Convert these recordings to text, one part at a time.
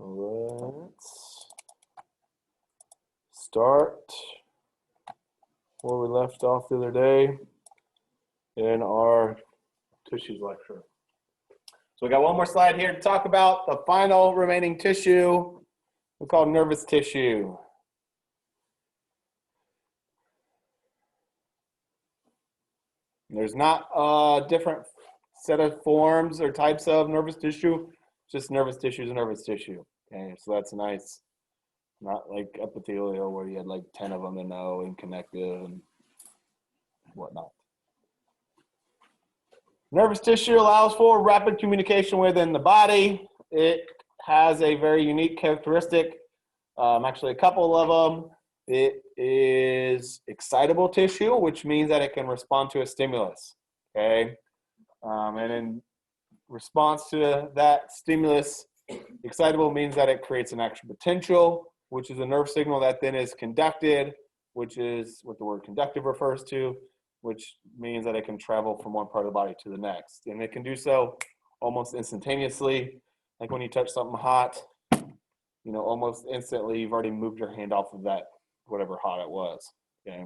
Let's start where we left off the other day in our tissues lecture. So we got one more slide here to talk about the final remaining tissue. We call nervous tissue. There's not a different set of forms or types of nervous tissue, just nervous tissue is nervous tissue. Okay, so that's nice. Not like epithelial where you had like 10 of them and connective and whatnot. Nervous tissue allows for rapid communication within the body. It has a very unique characteristic, actually a couple of them. It is excitable tissue, which means that it can respond to a stimulus, okay? And in response to that stimulus, excitable means that it creates an action potential, which is a nerve signal that then is conducted, which is what the word conductive refers to, which means that it can travel from one part of the body to the next. And it can do so almost instantaneously, like when you touch something hot, you know, almost instantly you've already moved your hand off of that, whatever hot it was. Okay.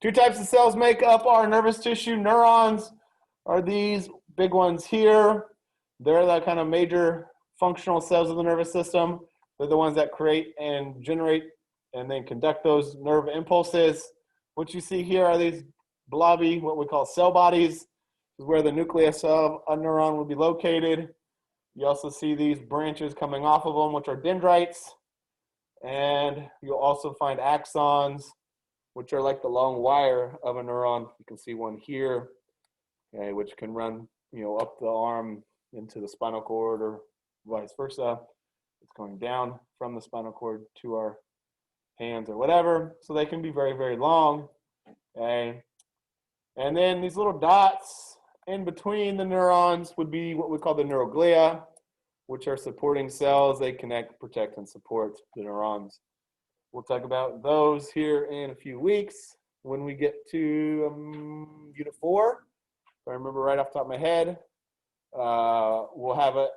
Two types of cells make up our nervous tissue. Neurons are these big ones here. They're the kind of major functional cells of the nervous system. They're the ones that create and generate and then conduct those nerve impulses. What you see here are these blobby, what we call cell bodies. This is where the nucleus of a neuron will be located. You also see these branches coming off of them, which are dendrites. And you'll also find axons, which are like the long wire of a neuron. You can see one here, okay, which can run, you know, up the arm into the spinal cord or vice versa. It's going down from the spinal cord to our hands or whatever. So they can be very, very long. Okay. And then these little dots in between the neurons would be what we call the neuroglia, which are supporting cells. They connect, protect, and support the neurons. We'll talk about those here in a few weeks when we get to Unit 4. If I remember right off the top of my head, we'll have a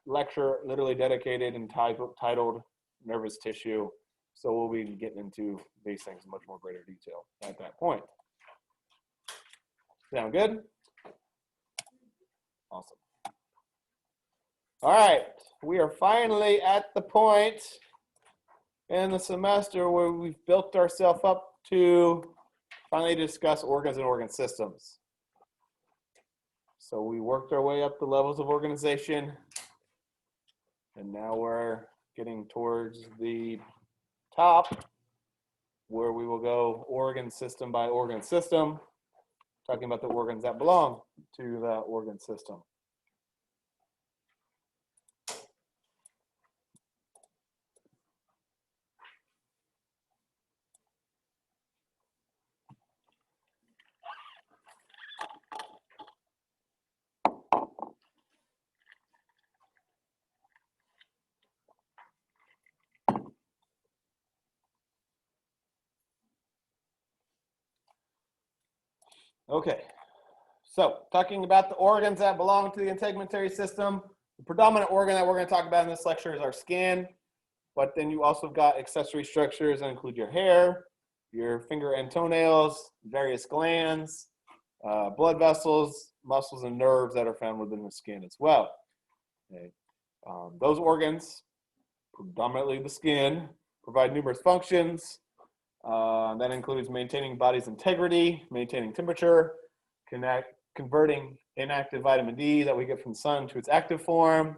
lecture literally dedicated and titled Nervous Tissue. So we'll be getting into these things in much more greater detail at that point. Sound good? Awesome. All right, we are finally at the point in the semester where we've built ourselves up to finally discuss organs and organ systems. So we worked our way up the levels of organization, and now we're getting towards the top where we will go organ system by organ system, talking about the organs that belong to the organ system. Okay, so talking about the organs that belong to the integumentary system, the predominant organ that we're going to talk about in this lecture is our skin, but then you also got accessory structures that include your hair, your finger and toenails, various glands, blood vessels, muscles, and nerves that are found within the skin as well. Okay. Those organs, predominantly the skin, provide numerous functions. That includes maintaining body's integrity, maintaining temperature, converting inactive vitamin D that we get from the sun to its active form,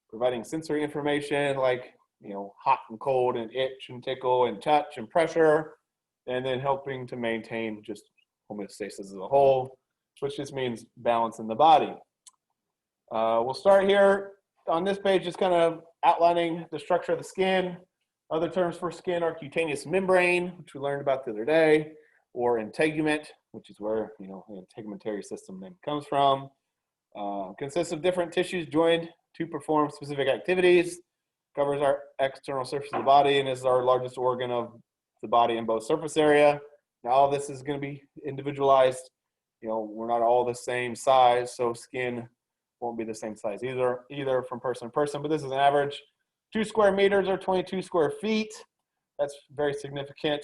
providing sensory information like, you know, hot and cold and itch and tickle and touch and pressure, and then helping to maintain just homeostasis as a whole, which just means balance in the body. We'll start here on this page just kind of outlining the structure of the skin. Other terms for skin are cutaneous membrane, which we learned about the other day, or integument, which is where, you know, the integumentary system name comes from. Consists of different tissues joined to perform specific activities, covers our external surface of the body, and is our largest organ of the body in both surface area. Now, all this is going to be individualized. You know, we're not all the same size, so skin won't be the same size either from person to person, but this is an average. 2 square meters or 22 square feet. That's very significant.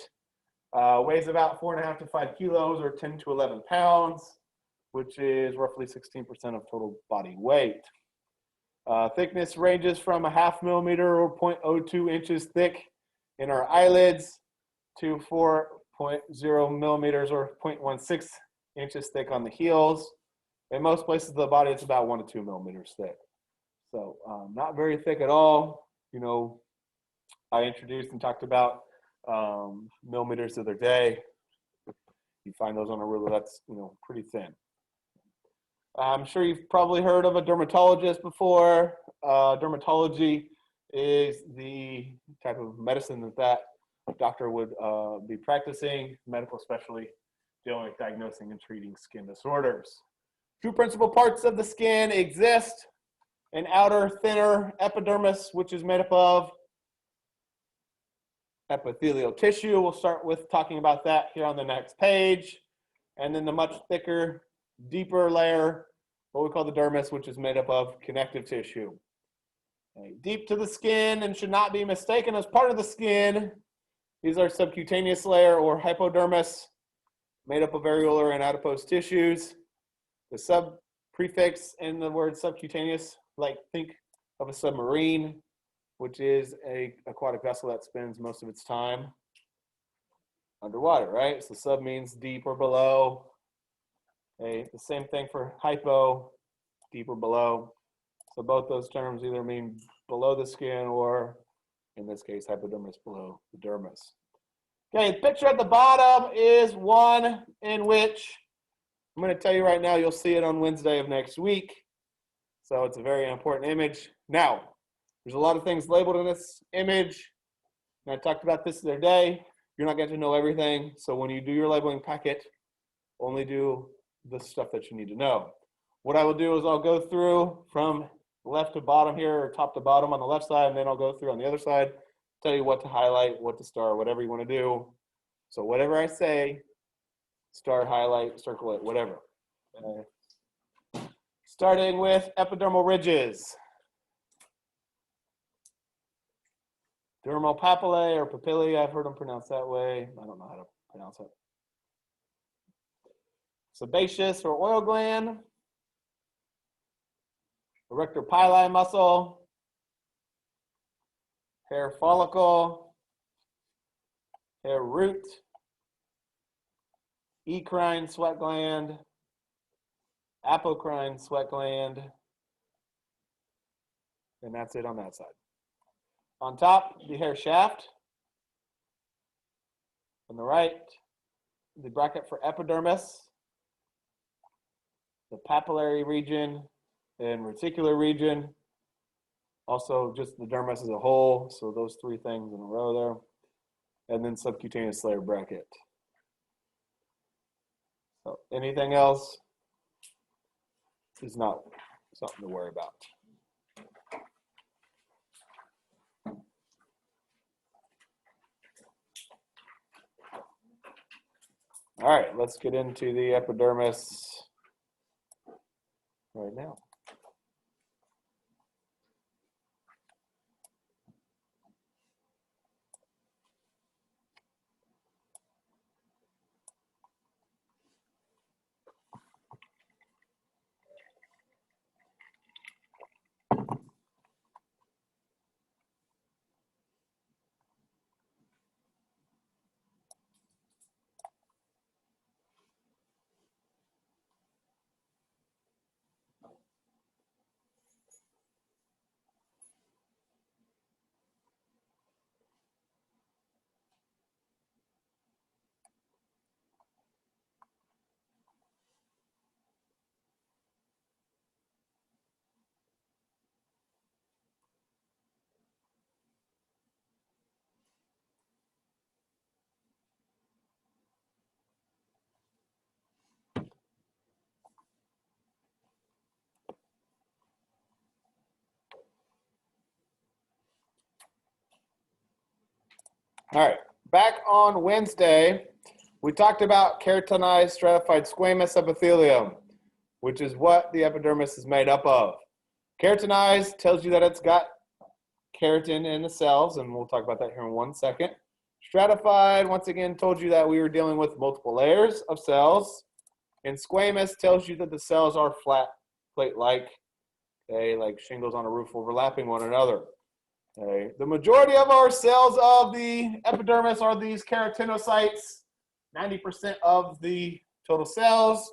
Weighs about 4.5 to 5 kilos or 10 to 11 pounds, which is roughly 16% of total body weight. Thickness ranges from 0.5 millimeter or 0.02 inches thick in our eyelids to 4.0 millimeters or 0.16 inches thick on the heels. In most places of the body, it's about 1 to 2 millimeters thick. So not very thick at all. You know, I introduced and talked about millimeters the other day. You find those on a ruler, that's, you know, pretty thin. I'm sure you've probably heard of a dermatologist before. Dermatology is the type of medicine that doctor would be practicing, medical specialty, dealing with diagnosing and treating skin disorders. Two principal parts of the skin exist: an outer, thinner epidermis, which is made up of epithelial tissue. We'll start with talking about that here on the next page. And then the much thicker, deeper layer, what we call the dermis, which is made up of connective tissue. Okay. Deep to the skin and should not be mistaken as part of the skin. These are subcutaneous layer or hypodermis, made up of areolar and adipose tissues. The sub prefix in the word subcutaneous, like think of a submarine, which is an aquatic vessel that spends most of its time underwater, right? So sub means deep or below. Okay. The same thing for hypo, deep or below. So both those terms either mean below the skin or, in this case, hypodermis below the dermis. Okay, the picture at the bottom is one in which I'm going to tell you right now, you'll see it on Wednesday of next week. So it's a very important image. Now, there's a lot of things labeled in this image. And I talked about this the other day. You're not going to know everything. So when you do your labeling packet, only do the stuff that you need to know. What I will do is I'll go through from left to bottom here, or top to bottom on the left side, and then I'll go through on the other side, tell you what to highlight, what to star, whatever you want to do. So whatever I say, star, highlight, circle it, whatever. Starting with epidermal ridges. Dermal papillae or papillae, I've heard them pronounced that way. I don't know how to pronounce it. Sebaceous or oil gland. Erector pili muscle. Hair follicle. Hair root. Eccrine sweat gland. Apocrine sweat gland. And that's it on that side. On top, the hair shaft. On the right, the bracket for epidermis, the papillary region, and reticular region. Also, just the dermis as a whole. So those three things in a row there. And then subcutaneous layer bracket. So anything else is not something to worry about. All right, let's get into the epidermis right now. All right, back on Wednesday, we talked about keratinized stratified squamous epithelium, which is what the epidermis is made up of. Keratinized tells you that it's got keratin in the cells, and we'll talk about that here in 1 second. Stratified, once again, told you that we were dealing with multiple layers of cells. And squamous tells you that the cells are flat plate-like, okay, like shingles on a roof overlapping one another. Okay. The majority of our cells of the epidermis are these keratinocytes, 90% of the total cells,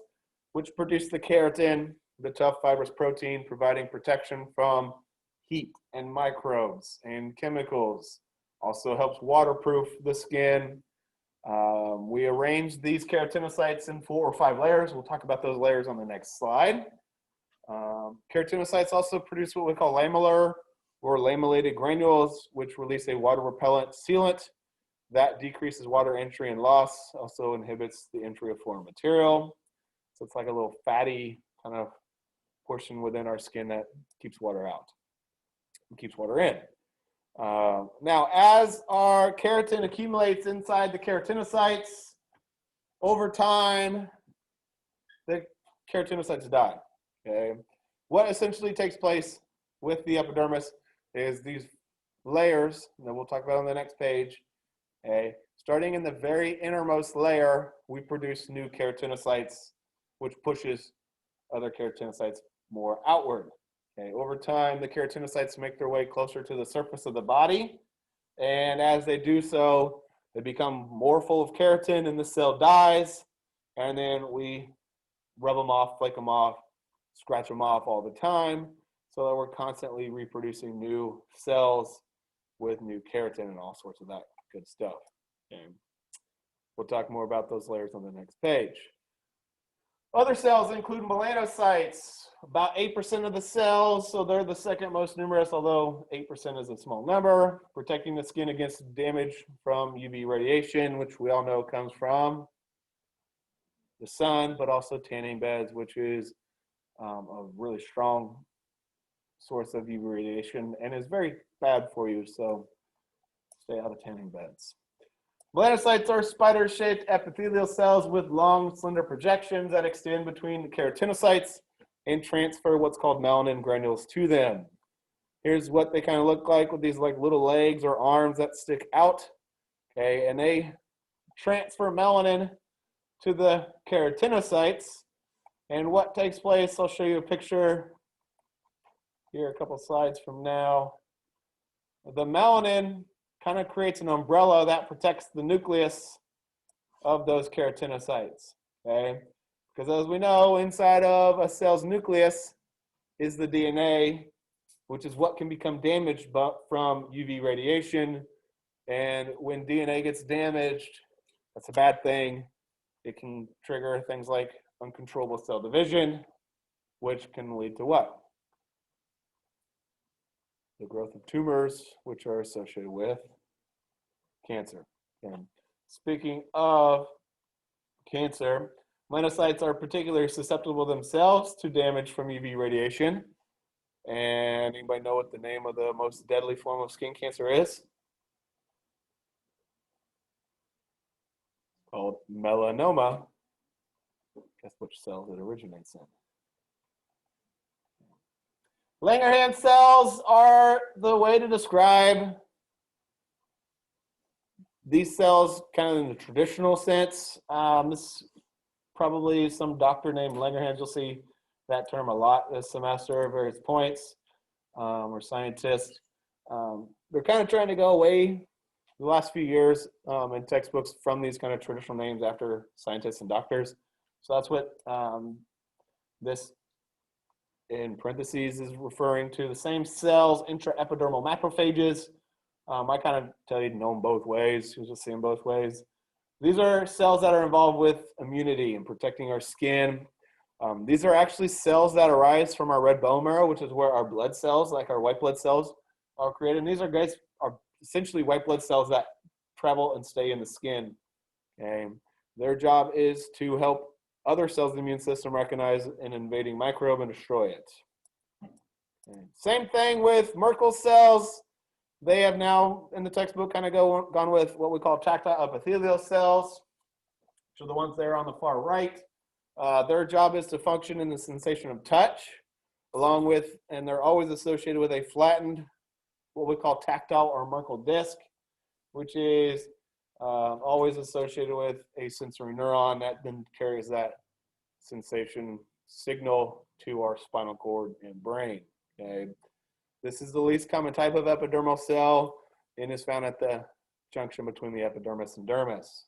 which produce the keratin, the tough fibrous protein, providing protection from heat and microbes and chemicals. Also helps waterproof the skin. We arrange these keratinocytes in 4 or 5 layers. We'll talk about those layers on the next slide. Keratinocytes also produce what we call lamellar or lamellated granules, which release a water repellent sealant that decreases water entry and loss, also inhibits the entry of foreign material. So it's like a little fatty kind of portion within our skin that keeps water out and keeps water in. Now, as our keratin accumulates inside the keratinocytes, over time, the keratinocytes die. Okay. What essentially takes place with the epidermis is these layers that we'll talk about on the next page. Okay. Starting in the very innermost layer, we produce new keratinocytes, which pushes other keratinocytes more outward. Okay. Over time, the keratinocytes make their way closer to the surface of the body, and as they do so, they become more full of keratin, and the cell dies, and then we rub them off, flake them off, scratch them off all the time, so that we're constantly reproducing new cells with new keratin and all sorts of that good stuff. Okay. We'll talk more about those layers on the next page. Other cells include melanocytes, about 8% of the cells, so they're the second most numerous, although 8% is a small number, protecting the skin against damage from UV radiation, which we all know comes from the sun, but also tanning beds, which is a really strong source of UV radiation and is very bad for you, so stay out of tanning beds. Melanocytes are spider-shaped epithelial cells with long, slender projections that extend between the keratinocytes and transfer what's called melanin granules to them. Here's what they kind of look like with these like little legs or arms that stick out. Okay, and they transfer melanin to the keratinocytes. And what takes place, I'll show you a picture here a couple slides from now. The melanin kind of creates an umbrella that protects the nucleus of those keratinocytes, okay? Because as we know, inside of a cell's nucleus is the DNA, which is what can become damaged from UV radiation. And when DNA gets damaged, that's a bad thing. It can trigger things like uncontrollable cell division, which can lead to what? The growth of tumors, which are associated with cancer. And speaking of cancer, melanocytes are particularly susceptible themselves to damage from UV radiation. And anybody know what the name of the most deadly form of skin cancer is? Called melanoma. Guess which cells it originates in. Langerhans cells are the way to describe these cells kind of in the traditional sense. This probably some doctor named Langerhans. You'll see that term a lot this semester at various points, or scientists. They're kind of trying to go away the last few years in textbooks from these kind of traditional names after scientists and doctors. So that's what this in parentheses is referring to. The same cells, intraepidermal macrophages. I kind of tell you to know them both ways. You just see them both ways. These are cells that are involved with immunity and protecting our skin. These are actually cells that arise from our red bone marrow, which is where our blood cells, like our white blood cells, are created. And these are essentially white blood cells that travel and stay in the skin. Okay? Their job is to help other cells of the immune system recognize an invading microbe and destroy it. Okay. Same thing with Merkel cells. They have now, in the textbook, kind of gone with what we call tactile epithelial cells, which are the ones there on the far right. Their job is to function in the sensation of touch, along with, and they're always associated with a flattened what we call tactile or Merkel disc, which is always associated with a sensory neuron that then carries that sensation signal to our spinal cord and brain. Okay, this is the least common type of epidermal cell and is found at the junction between the epidermis and dermis.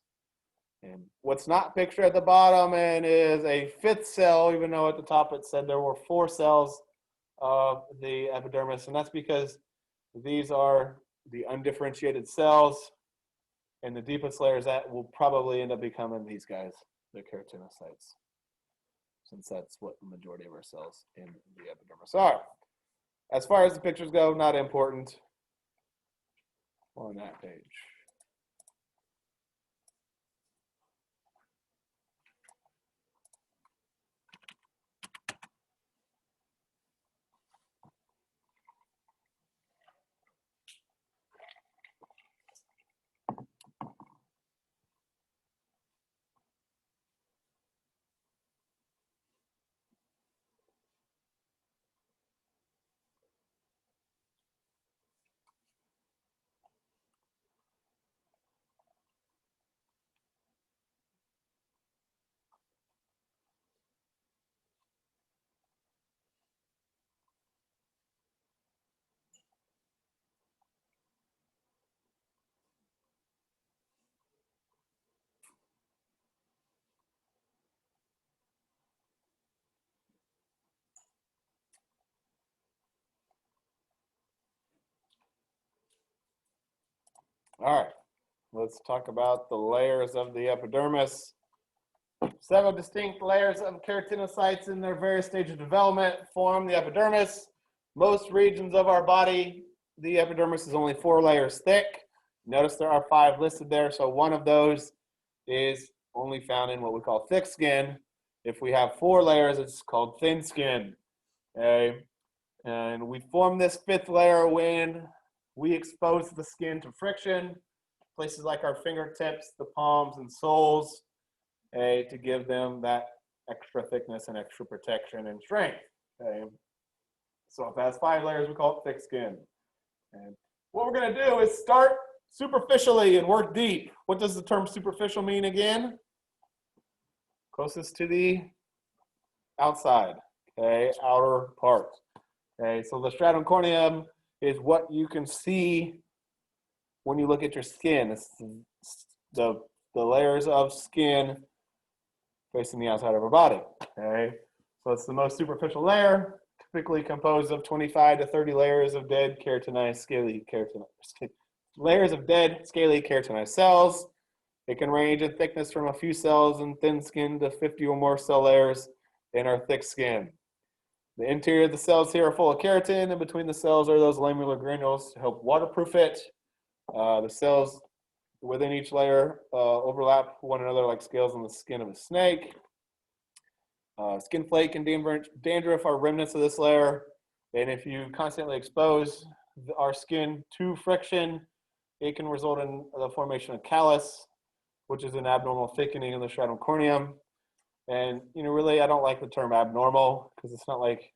And what's not pictured at the bottom and is a fifth cell, even though at the top it said there were 4 cells of the epidermis, and that's because these are the undifferentiated cells, and the deepest layers that will probably end up becoming these guys, the keratinocytes, since that's what the majority of our cells in the epidermis are. As far as the pictures go, not important on that page. All right, let's talk about the layers of the epidermis. Several distinct layers of keratinocytes in their various stages of development form the epidermis. Most regions of our body, the epidermis is only 4 layers thick. Notice there are 5 listed there, so one of those is only found in what we call thick skin. If we have 4 layers, it's called thin skin. Okay? And we form this 5th layer when we expose the skin to friction, places like our fingertips, the palms, and soles, okay, to give them that extra thickness and extra protection and strength. Okay? So if it has 5 layers, we call it thick skin. And what we're going to do is start superficially and work deep. What does the term superficial mean again? Closest to the outside, okay, outer part. Okay, so the stratum corneum is what you can see when you look at your skin. It's the layers of skin facing the outside of our body. Okay, so it's the most superficial layer, typically composed of 25 to 30 layers of dead keratinized scaly keratinized cells. It can range in thickness from a few cells in thin skin to 50 or more cell layers in our thick skin. The interior of the cells here are full of keratin, and between the cells are those lamellar granules to help waterproof it. The cells within each layer overlap one another like scales on the skin of a snake. Skin flake and dandruff are remnants of this layer, and if you constantly expose our skin to friction, it can result in the formation of callus, which is an abnormal thickening in the stratum corneum. And, really, I don't like the term abnormal because it's not like,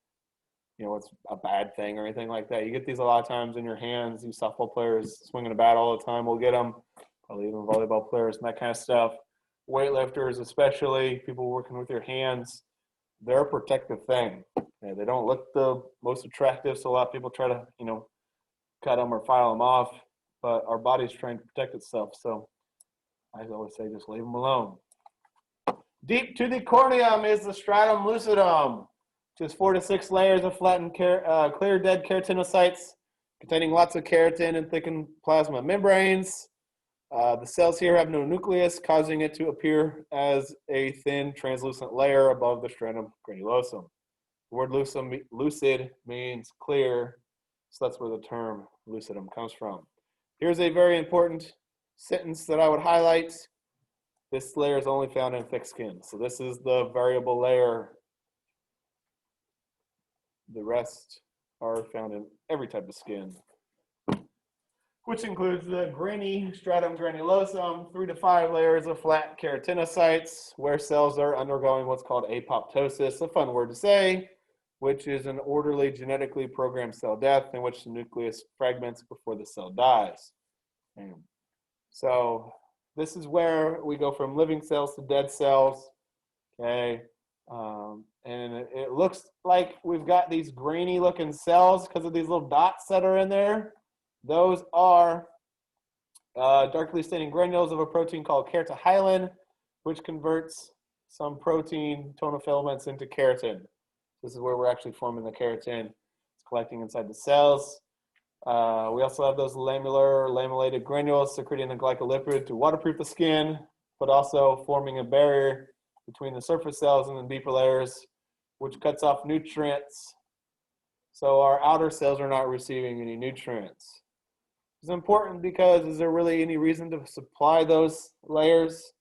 it's a bad thing or anything like that. You get these a lot of times in your hands. These softball players swinging a bat all the time will get them, probably even volleyball players and that kind of stuff. Weightlifters, especially, people working with your hands, they're a protective thing. They don't look the most attractive, so a lot of people try to, cut them or file them off, but our body's trying to protect itself. So I always say just leave them alone. Deep to the corneum is the stratum lucidum, which is 4 to 6 layers of flattened clear dead keratinocytes containing lots of keratin and thickened plasma membranes. The cells here have no nucleus, causing it to appear as a thin translucent layer above the stratum granulosum. The word lucid means clear, so that's where the term lucidum comes from. Here's a very important sentence that I would highlight. This layer is only found in thick skin. So this is the variable layer. The rest are found in every type of skin, which includes the grainy stratum granulosum, 3 to 5 layers of flat keratinocytes, where cells are undergoing what's called apoptosis, a fun word to say. which is an orderly genetically programmed cell death in which the nucleus fragments before the cell dies. And so this is where we go from living cells to dead cells. Okay. And it looks like we've got these grainy looking cells because of these little dots that are in there. Those are darkly staining granules of a protein called keratohyalin, which converts some protein tonofilaments into keratin. This is where we're actually forming the keratin. It's collecting inside the cells. We also have those lamellar or lamellated granules secreting a glycolipid to waterproof the skin, but also forming a barrier between the surface cells and the deeper layers, which cuts off nutrients. So our outer cells are not receiving any nutrients. It's important because is there really any reason to supply those layers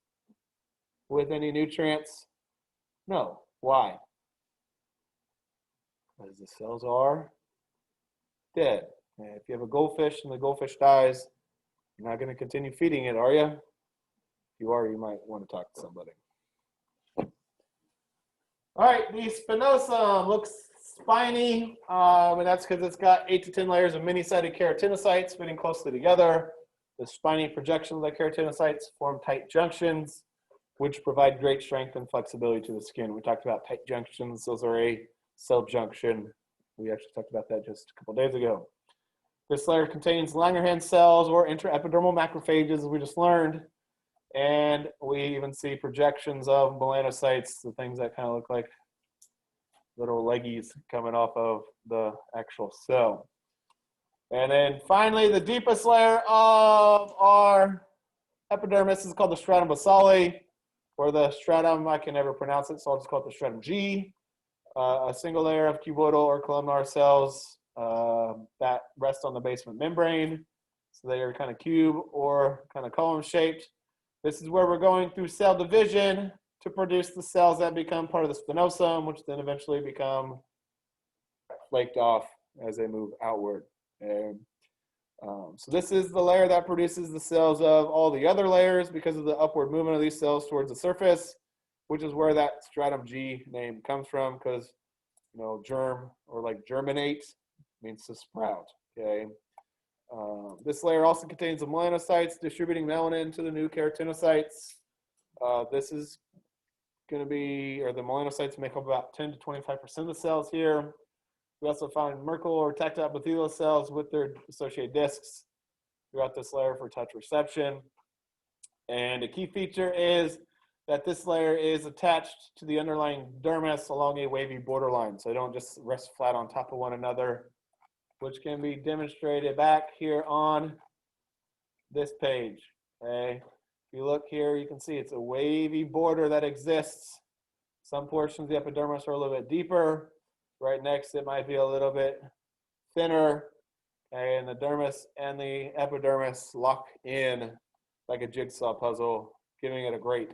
with any nutrients? No. Why? Because the cells are dead. And if you have a goldfish and the goldfish dies, you're not going to continue feeding it, are you? If you are, you might want to talk to somebody. All right, the spinosum looks spiny, and that's because it's got 8 to 10 layers of many-sided keratinocytes fitting closely together. The spiny projections of the keratinocytes form tight junctions, which provide great strength and flexibility to the skin. We talked about tight junctions. Those are a cell junction. We actually talked about that just a couple days ago. This layer contains Langerhans cells or intraepidermal macrophages, as we just learned. And we even see projections of melanocytes, the things that kind of look like little leggies coming off of the actual cell. And then finally, the deepest layer of our epidermis is called the stratum basale, or the stratum, I can never pronounce it, so I'll just call it the stratum G. A single layer of cuboidal or columnar cells that rest on the basement membrane. So they are kind of cube or kind of column shaped. This is where we're going through cell division to produce the cells that become part of the spinosum, which then eventually become flaked off as they move outward. And so this is the layer that produces the cells of all the other layers because of the upward movement of these cells towards the surface, which is where that stratum G name comes from, because germ or like germinate means to sprout. Okay. This layer also contains the melanocytes distributing melanin to the new keratinocytes. This is going to be, or the melanocytes make up about 10 to 25% of the cells here. We also find Merkel or tactile epithelial cells with their associated discs throughout this layer for touch reception. And a key feature is that this layer is attached to the underlying dermis along a wavy borderline. So they don't just rest flat on top of one another, which can be demonstrated back here on this page. Okay. If you look here, you can see it's a wavy border that exists. Some portions of the epidermis are a little bit deeper. Right next, it might be a little bit thinner. Okay, and the dermis and the epidermis lock in like a jigsaw puzzle, giving it a great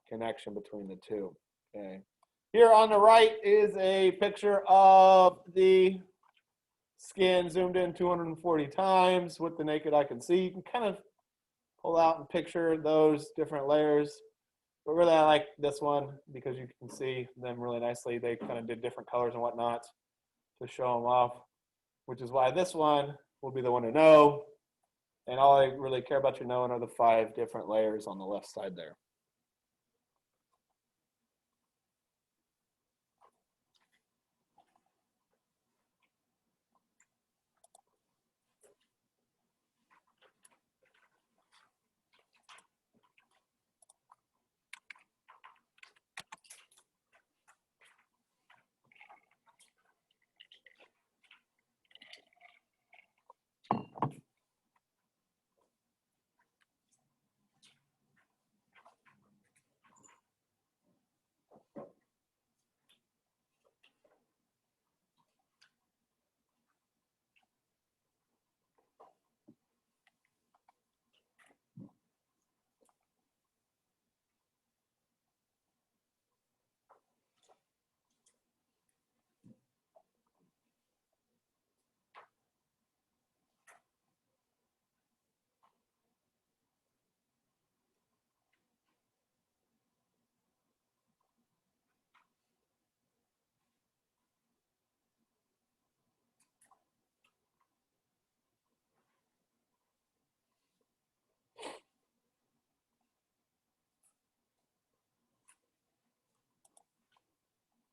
connection between the two. Okay. Here on the right is a picture of the skin zoomed in 240 times with the naked eye can see. You can kind of pull out and picture those different layers. But really I like this one because you can see them really nicely. They kind of did different colors and whatnot to show them off, which is why this one will be the one to know. And all I really care about you knowing are the 5 different layers on the left side there.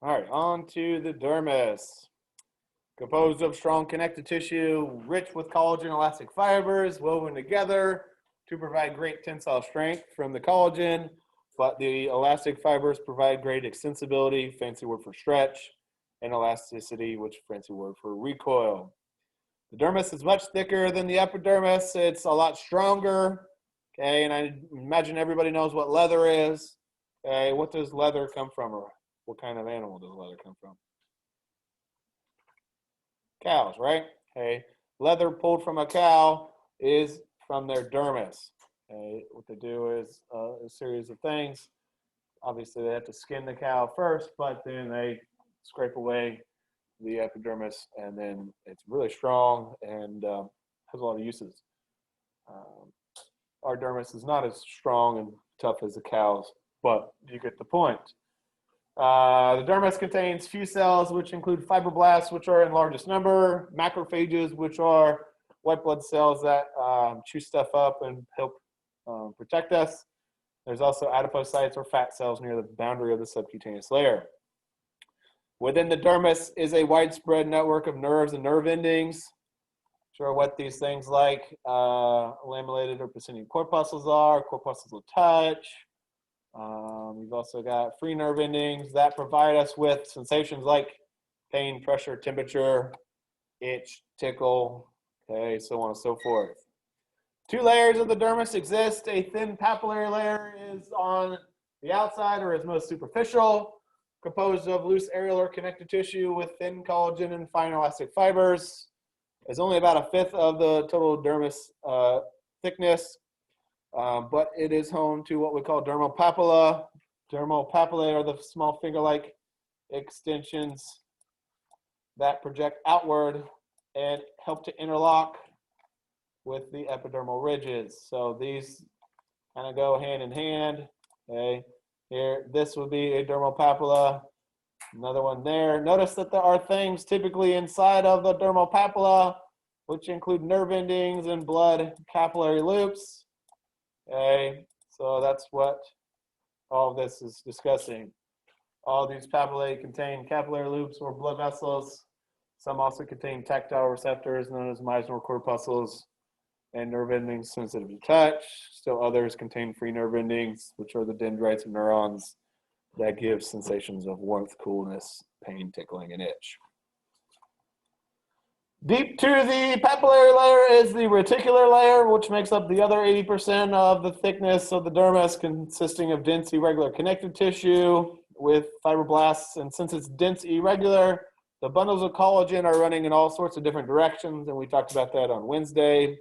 All right, on to the dermis. Composed of strong connective tissue, rich with collagen elastic fibers, woven together to provide great tensile strength from the collagen, but the elastic fibers provide great extensibility, fancy word for stretch, and elasticity, which is fancy word for recoil. The dermis is much thicker than the epidermis. It's a lot stronger. Okay, and I imagine everybody knows what leather is. Okay, what does leather come from, or what kind of animal does leather come from? Cows, right? Okay, leather pulled from a cow is from their dermis. Okay, what they do is a series of things. Obviously, they have to skin the cow first, but then they scrape away the epidermis, and then it's really strong and has a lot of uses. Um, our dermis is not as strong and tough as the cow's, but you get the point. The dermis contains few cells, which include fibroblasts, which are in largest number, macrophages, which are white blood cells that chew stuff up and help protect us. There's also adipocytes or fat cells near the boundary of the subcutaneous layer. Within the dermis is a widespread network of nerves and nerve endings. Sure, what these things like lamellated or proscenium corpuscles are, corpuscles of touch. We've also got free nerve endings that provide us with sensations like pain, pressure, temperature, itch, tickle, okay, so on and so forth. Two layers of the dermis exist. A thin papillary layer is on the outside or is most superficial, composed of loose areolar connective tissue with thin collagen and fine elastic fibers. It's only about a fifth of the total dermis thickness, but it is home to what we call dermal papilla. Dermal papillae are the small finger-like extensions that project outward and help to interlock with the epidermal ridges. So these kind of go hand in hand. Okay, here, this would be a dermal papilla. Another one there. Notice that there are things typically inside of the dermal papilla, which include nerve endings and blood capillary loops. Okay, so that's what all of this is discussing. All these papillae contain capillary loops or blood vessels. Some also contain tactile receptors known as Meissner corpuscles and nerve endings sensitive to touch. Still others contain free nerve endings, which are the dendrites of neurons that give sensations of warmth, coolness, pain, tickling, and itch. Deep to the papillary layer is the reticular layer, which makes up the other 80% of the thickness of the dermis, consisting of dense irregular connective tissue with fibroblasts. And since it's dense irregular, the bundles of collagen are running in all sorts of different directions, and we talked about that on Wednesday.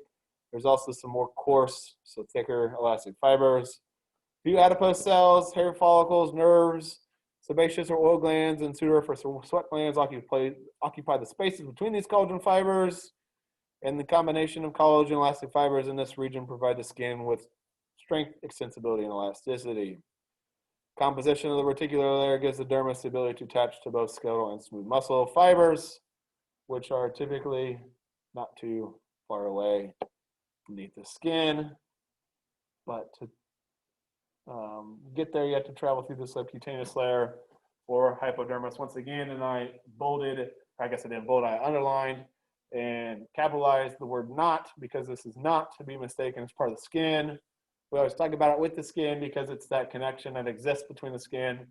There's also some more coarse, so thicker elastic fibers. Few adipose cells, hair follicles, nerves, sebaceous or oil glands, and pseudoreferous sweat glands occupy the spaces between these collagen fibers. And the combination of collagen and elastic fibers in this region provide the skin with strength, extensibility, and elasticity. Composition of the reticular layer gives the dermis the ability to attach to both skeletal and smooth muscle fibers, which are typically not too far away beneath the skin, but to get there, you have to travel through the subcutaneous layer or hypodermis once again. And I bolded, I guess I didn't bold, I underlined and capitalized the word not, because this is not to be mistaken as part of the skin. We always talk about it with the skin because it's that connection that exists between the skin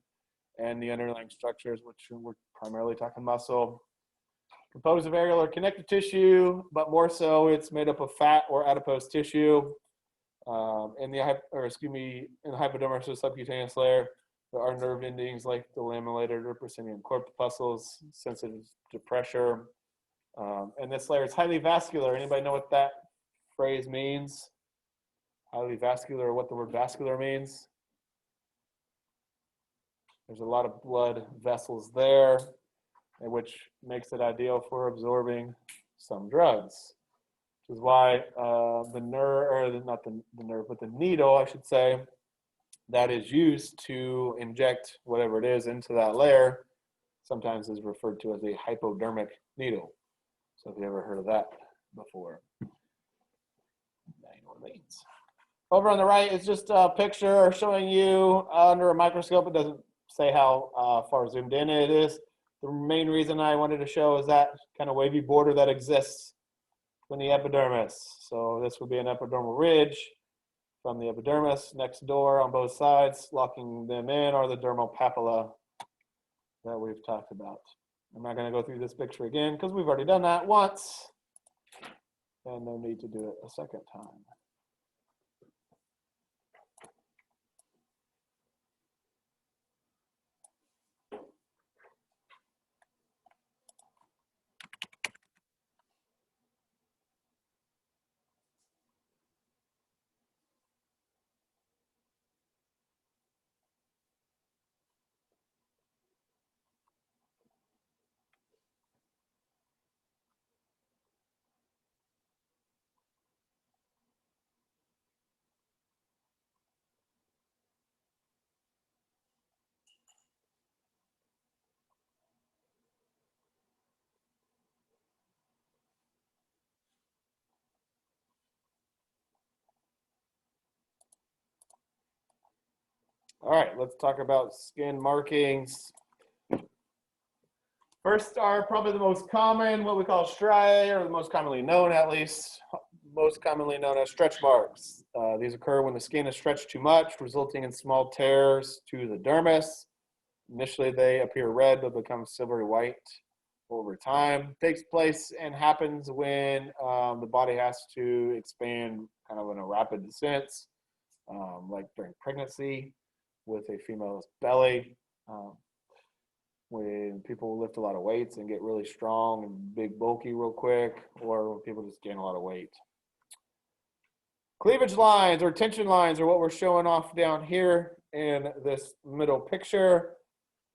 and the underlying structures, which we're primarily talking muscle. Composed of areolar connective tissue, but more so it's made up of fat or adipose tissue. In the hypodermis or subcutaneous layer, there are nerve endings like the lamellated or proscenium corpuscles, sensitive to pressure. And this layer is highly vascular. Anybody know what that phrase means? Highly vascular, or what the word vascular means? There's a lot of blood vessels there, which makes it ideal for absorbing some drugs. Which is why the nerve, or not the nerve, but the needle, I should say, that is used to inject whatever it is into that layer sometimes is referred to as a hypodermic needle. So if you ever heard of that before, now you know what it means. Over on the right is just a picture showing you under a microscope. It doesn't say how far zoomed in it is. The main reason I wanted to show is that kind of wavy border that exists from the epidermis. So this would be an epidermal ridge from the epidermis. Next door on both sides, locking them in, are the dermal papilla that we've talked about. I'm not going to go through this picture again because we've already done that once, and no need to do it a second time. All right, let's talk about skin markings. First are probably the most common, what we call striae, or the most commonly known at least, most commonly known as stretch marks. These occur when the skin is stretched too much, resulting in small tears to the dermis. Initially, they appear red but become silvery white over time. It takes place and happens when the body has to expand kind of in a rapid sense, like during pregnancy with a female's belly, when people lift a lot of weights and get really strong and big bulky real quick, or when people just gain a lot of weight. Cleavage lines or tension lines are what we're showing off down here in this middle picture.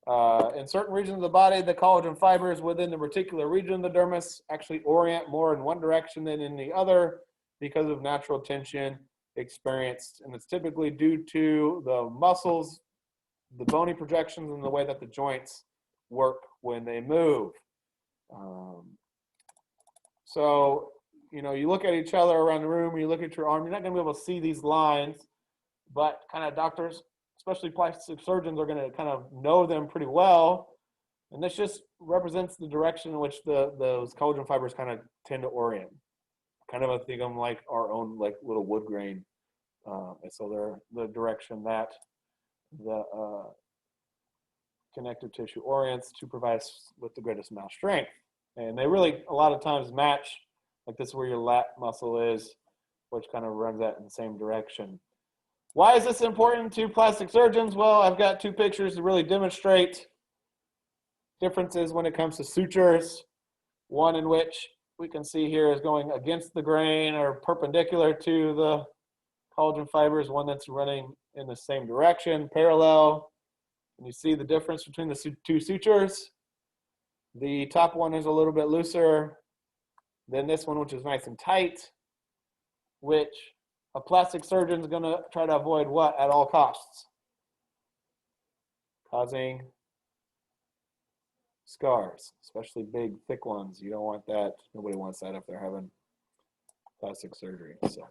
In certain regions of the body, the collagen fibers within the reticular region of the dermis actually orient more in one direction than in the other because of natural tension experienced. And it's typically due to the muscles, the bony projections, and the way that the joints work when they move. So, you know, you look at each other around the room, you look at your arm, you're not going to be able to see these lines, but kind of doctors, especially plastic surgeons, are going to kind of know them pretty well. And this just represents the direction in which those collagen fibers kind of tend to orient. Kind of, I think, I'm like our own like little wood grain. And so they're the direction that the connective tissue orients to provide us with the greatest amount of strength. And they really, a lot of times, match, like this is where your lat muscle is, which kind of runs that in the same direction. Why is this important to plastic surgeons? Well, I've got two pictures to really demonstrate differences when it comes to sutures. One in which we can see here is going against the grain or perpendicular to the collagen fibers, one that's running in the same direction, parallel. And you see the difference between the two sutures. The top one is a little bit looser than this one, which is nice and tight, which a plastic surgeon is going to try to avoid what at all costs? Causing scars, especially big, thick ones. You don't want that. Nobody wants that if they're having plastic surgery. So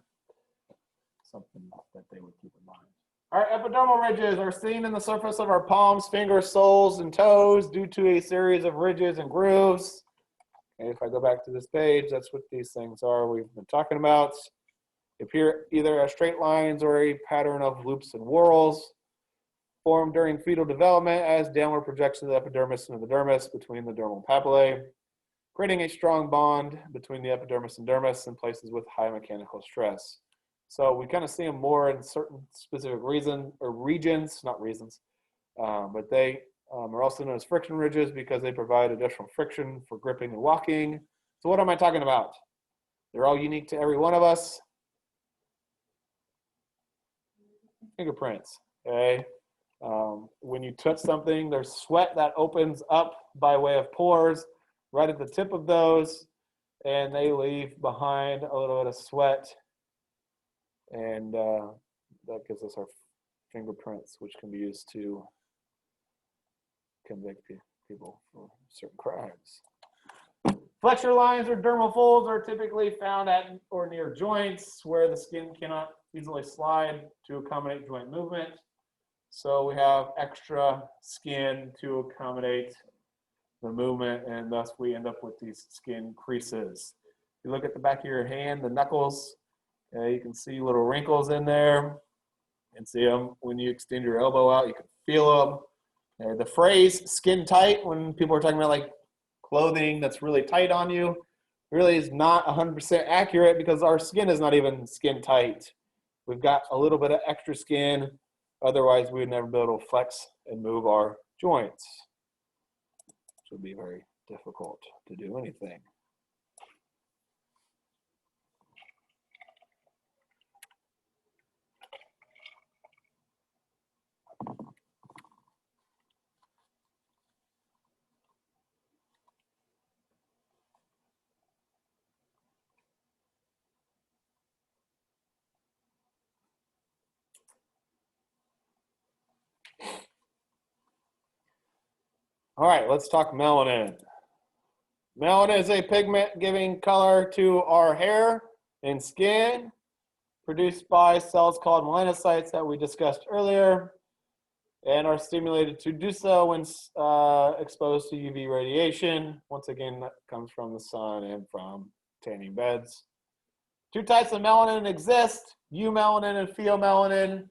something that they would keep in mind. All right, epidermal ridges are seen in the surface of our palms, fingers, soles, and toes due to a series of ridges and grooves. And if I go back to this page, that's what these things are we've been talking about. They appear either as straight lines or a pattern of loops and whorls formed during fetal development as downward projections of the epidermis and the dermis between the dermal papillae, creating a strong bond between the epidermis and dermis in places with high mechanical stress. So we kind of see them more in certain specific regions, not reasons, but they are also known as friction ridges because they provide additional friction for gripping and walking. So what am I talking about? They're all unique to every one of us. Fingerprints, okay? When you touch something, there's sweat that opens up by way of pores right at the tip of those, and they leave behind a little bit of sweat. And that gives us our fingerprints, which can be used to convict people for certain crimes. Flexure lines or dermal folds are typically found at or near joints where the skin cannot easily slide to accommodate joint movement. So we have extra skin to accommodate the movement, and thus we end up with these skin creases. If you look at the back of your hand, the knuckles, you can see little wrinkles in there. You can see them when you extend your elbow out. You can feel them. The phrase skin tight, when people are talking about like clothing that's really tight on you, really is not 100% accurate because our skin is not even skin tight. We've got a little bit of extra skin. Otherwise, we would never be able to flex and move our joints. It would be very difficult to do anything. All right, let's talk melanin. Melanin is a pigment giving color to our hair and skin, produced by cells called melanocytes that we discussed earlier, and are stimulated to do so when exposed to UV radiation. Once again, that comes from the sun and from tanning beds. Two types of melanin exist, eumelanin and pheomelanin.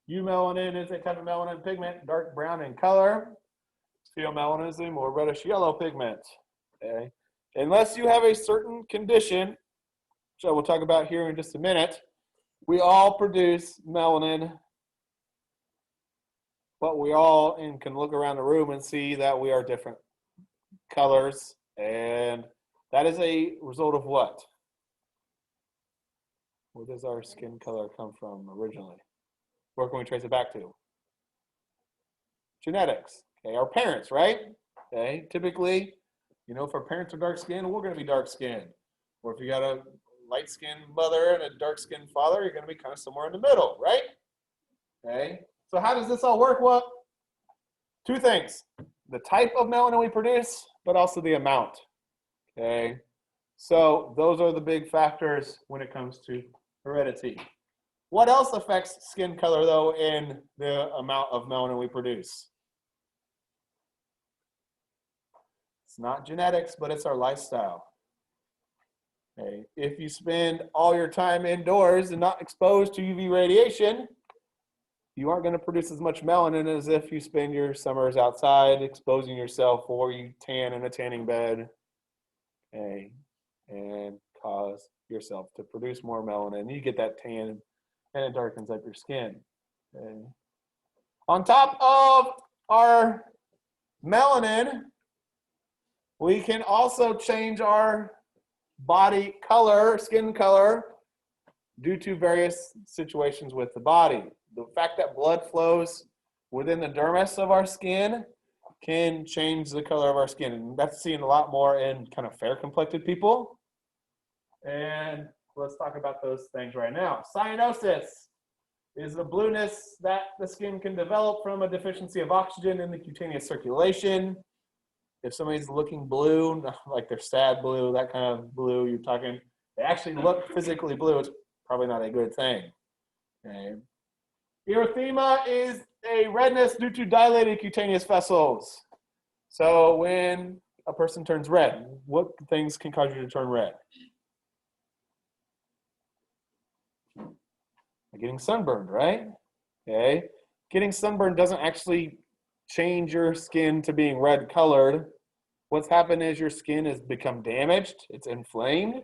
Eumelanin is a type of melanin pigment, dark brown in color. Pheomelanin is a more reddish yellow pigment. Okay? Unless you have a certain condition, which I will talk about here in just a minute, we all produce melanin, but we all can look around the room and see that we are different colors, and that is a result of what? Where does our skin color come from originally? Where can we trace it back to? Genetics. Okay, our parents, right? Okay, typically, you know, if our parents are dark skinned, we're going to be dark skinned. Or if you got a light skinned mother and a dark skinned father, you're going to be kind of somewhere in the middle, right? Okay, so how does this all work? Well, two things: the type of melanin we produce, but also the amount. Okay, so those are the big factors when it comes to heredity. What else affects skin color, though, in the amount of melanin we produce? It's not genetics, but it's our lifestyle. Okay. If you spend all your time indoors and not exposed to UV radiation, you aren't going to produce as much melanin as if you spend your summers outside exposing yourself, or you tan in a tanning bed, okay, and cause yourself to produce more melanin. You get that tan and it darkens up your skin. Okay. On top of our melanin, we can also change our body color, skin color, due to various situations with the body. The fact that blood flows within the dermis of our skin can change the color of our skin. And that's seen a lot more in kind of fair complected people. And let's talk about those things right now. Cyanosis is the blueness that the skin can develop from a deficiency of oxygen in the cutaneous circulation. If somebody's looking blue, like they're sad blue, that kind of blue you're talking, they actually look physically blue, it's probably not a good thing. Okay. Erythema is a redness due to dilated cutaneous vessels. So when a person turns red, what things can cause you to turn red? Getting sunburned, right? Okay. Getting sunburned doesn't actually change your skin to being red colored. What's happened is your skin has become damaged, it's inflamed,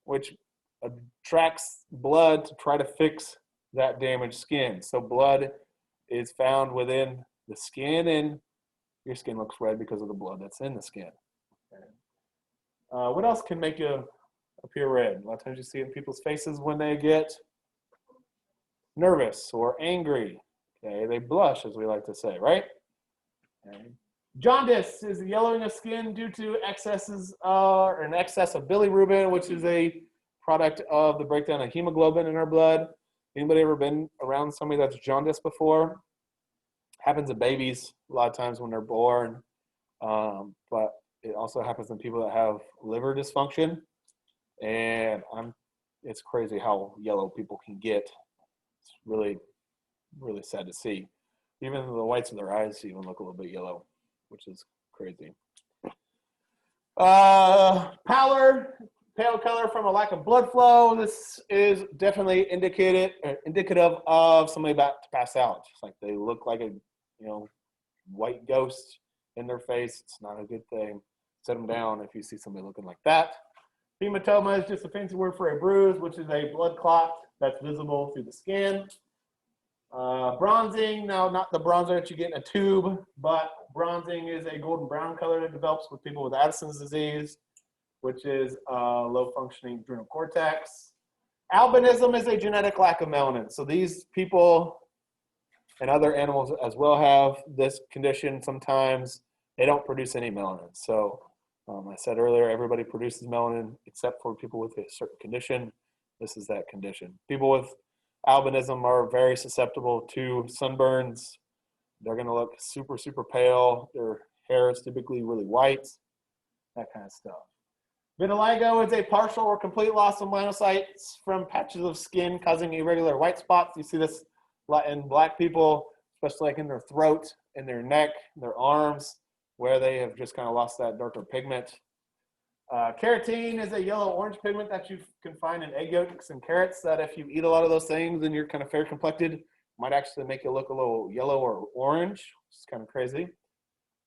which attracts blood to try to fix that damaged skin. So blood is found within the skin, and your skin looks red because of the blood that's in the skin. Okay. What else can make you appear red? A lot of times you see it in people's faces when they get nervous or angry. Okay, they blush, as we like to say, right? Okay. Jaundice is the yellowing of skin due to excesses or an excess of bilirubin, which is a product of the breakdown of hemoglobin in our blood. Anybody ever been around somebody that's jaundiced before? Happens in babies a lot of times when they're born, but it also happens in people that have liver dysfunction. And it's crazy how yellow people can get. It's really, really sad to see. Even the whites of their eyes even look a little bit yellow, which is crazy. Pallor, pale color from a lack of blood flow. This is definitely indicative of somebody about to pass out. Just like they look like a white ghost in their face. It's not a good thing. Set them down if you see somebody looking like that. Hematoma is just a fancy word for a bruise, which is a blood clot that's visible through the skin. Bronzing, now not the bronzer that you get in a tube, but bronzing is a golden brown color that develops with people with Addison's disease, which is low functioning adrenal cortex. Albinism is a genetic lack of melanin. So these people and other animals as well have this condition. Sometimes they don't produce any melanin. So I said earlier, everybody produces melanin except for people with a certain condition. This is that condition. People with albinism are very susceptible to sunburns. They're going to look super, super pale. Their hair is typically really white, that kind of stuff. Vitiligo is a partial or complete loss of melanocytes from patches of skin causing irregular white spots. You see this a lot in black people, especially like in their throat, in their neck, their arms, where they have just kind of lost that darker pigment. Carotene is a yellow-orange pigment that you can find in egg yolks and carrots that if you eat a lot of those things and you're kind of fair complected, might actually make you look a little yellow or orange, which is kind of crazy.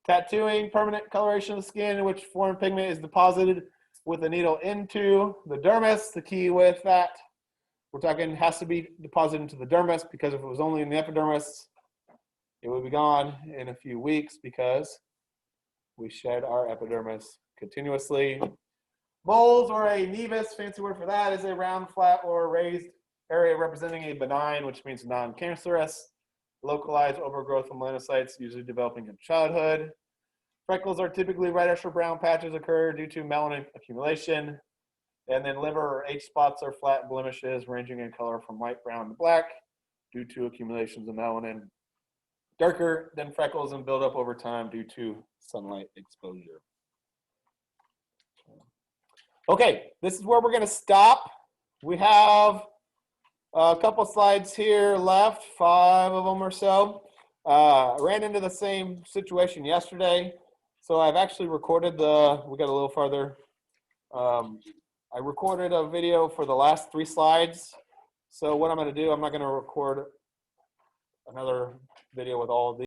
Tattooing, permanent coloration of the skin in which foreign pigment is deposited with a needle into the dermis. The key with that, we're talking has to be deposited into the dermis, because if it was only in the epidermis, it would be gone in a few weeks because we shed our epidermis continuously. Moles, or a nevus, fancy word for that, is a round, flat, or raised area representing a benign, which means non-cancerous, localized overgrowth of melanocytes, usually developing in childhood. Freckles are typically reddish or brown patches occur due to melanin accumulation. And then liver or H spots are flat blemishes ranging in color from light brown to black due to accumulations of melanin. Darker than freckles and build up over time due to sunlight exposure. Okay, this is where we're going to stop. We have a couple slides here left, 5 of them or so. I ran into the same situation yesterday, so I've actually recorded we got a little farther. I recorded a video for the last 3 slides. So what I'm going to do, I'm not going to record another video with all of these.